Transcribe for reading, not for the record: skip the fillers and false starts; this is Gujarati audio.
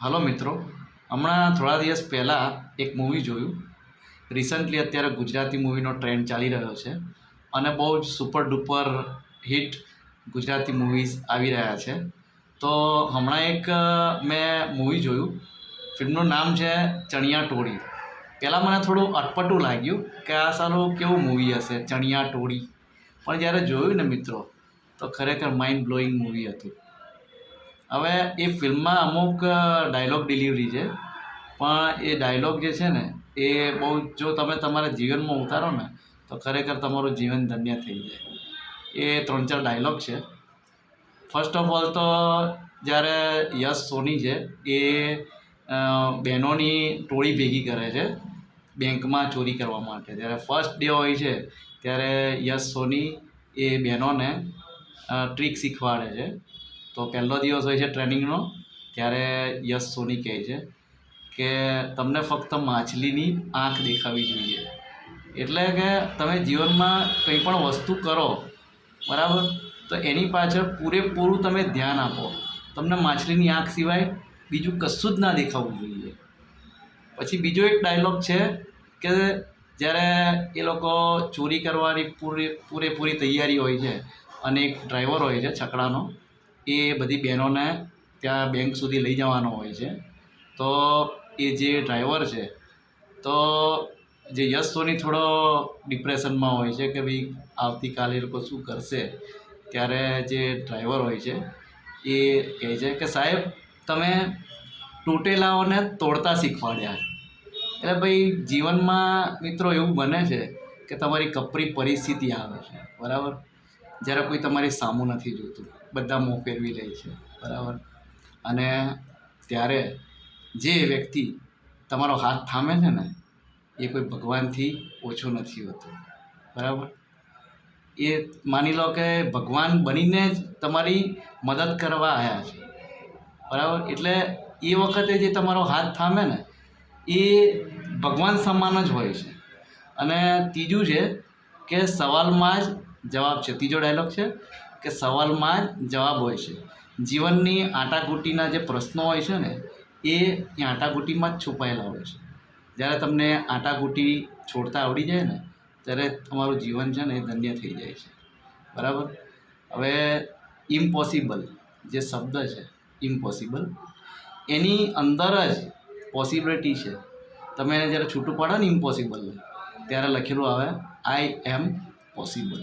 હલો મિત્રો, હમણાં થોડા દિવસ પહેલાં એક મૂવી જોયું. રિસન્ટલી અત્યારે ગુજરાતી મૂવીનો ટ્રેન્ડ ચાલી રહ્યો છે અને બહુ જ super duper hit Gujarati movies આવી રહ્યા છે. તો હમણાં એક મેં મૂવી જોયું. ફિલ્મનું નામ છે ચણિયા ટોળી. પહેલાં મને થોડું અટપટું લાગ્યું કે આ સારું કેવું મૂવી હશે ચણિયા ટોળી, પણ જ્યારે જોયું ને મિત્રો તો ખરેખર માઇન્ડ બ્લોઈંગ મૂવી હતું. હવે એ ફિલ્મમાં અમુક ડાયલોગ ડિલિવરી છે, પણ એ ડાયલોગ જે છે ને એ બહુ જો તમે તમારા જીવનમાં ઉતારો ને તો ખરેખર તમારું જીવન ધન્ય થઈ જાય. એ 3-4 ડાયલોગ છે. ફર્સ્ટ ઓફ ઓલ તો જ્યારે યશ સોની છે એ બહેનોની ટોળી ભેગી કરે છે બેંકમાં ચોરી કરવા માટે. જ્યારે ફર્સ્ટ ડે હોય છે ત્યારે યશ સોની એ બહેનોને ટ્રીક શીખવાડે છે. તો પહેલો દિવસ હોય છે ટ્રેનિંગનો, ત્યારે યશ સોની કહે છે કે તમને ફક્ત માછલીની આંખ દેખાવી જોઈએ. એટલે કે તમે જીવનમાં કંઈ પણ વસ્તુ કરો બરાબર, તો એની પાછળ પૂરેપૂરું તમે ધ્યાન આપો. તમને માછલીની આંખ સિવાય બીજું કશું જ ના દેખાવું જોઈએ. પછી બીજો એક ડાયલોગ છે કે જ્યારે એ લોકો ચોરી કરવાની પૂરેપૂરી તૈયારી હોય છે અને એક ડ્રાઈવર હોય છે છકડાનો, એ બધી બહેનોને ત્યાં બેંક સુધી લઈ જવાનો હોય છે. તો એ જે ડ્રાઈવર છે, તો જે યશ સોની થોડો ડિપ્રેશનમાં હોય છે કે ભાઈ આવતીકાલે એ લોકો શું કરશે. ત્યારે જે ડ્રાઈવર હોય છે એ કહે છે કે સાહેબ તમે તૂટેલાઓને તોડતા શીખવાડ્યા. એટલે ભાઈ જીવનમાં મિત્રો એવું બને છે કે તમારી કપરી પરિસ્થિતિ આવે છે બરાબર, જ્યારે કોઈ તમારી સામું નથી જોતું, બધા મોં ફેરવી લે છે બરાબર, અને ત્યારે જે વ્યક્તિ તમારો હાથ થામે છે ને એ કોઈ ભગવાનથી ઓછો નથી હોતો બરાબર. એ માની લો કે ભગવાન બનીને જ તમારી મદદ કરવા આવ્યા છે બરાબર. એટલે એ વખતે જે તમારો હાથ થામે ને એ ભગવાન સમાન જ હોય છે. અને ત્રીજું છે કે સવાલમાં જ જવાબ છે. ત્રીજો ડાયલોગ છે કે સવાલમાં જ જવાબ હોય છે. જીવનની આંટાઘૂંટીના જે પ્રશ્નો હોય છે ને એ આંટાઘૂંટીમાં જ છુપાયેલા હોય છે. જ્યારે તમને આંટાઘૂંટી છોડતા આવડી જાય ને ત્યારે તમારું જીવન છે ને એ ધન્ય થઈ જાય છે બરાબર. હવે ઇમ્પોસિબલ જે શબ્દ છે, ઇમ્પોસિબલ, એની અંદર જ પોસિબિલિટી છે. તમે એને જ્યારે છૂટું પાડો ને ઇમ્પોસિબલ ત્યારે લખેલું આવે આઈ એમ પોસિબલ.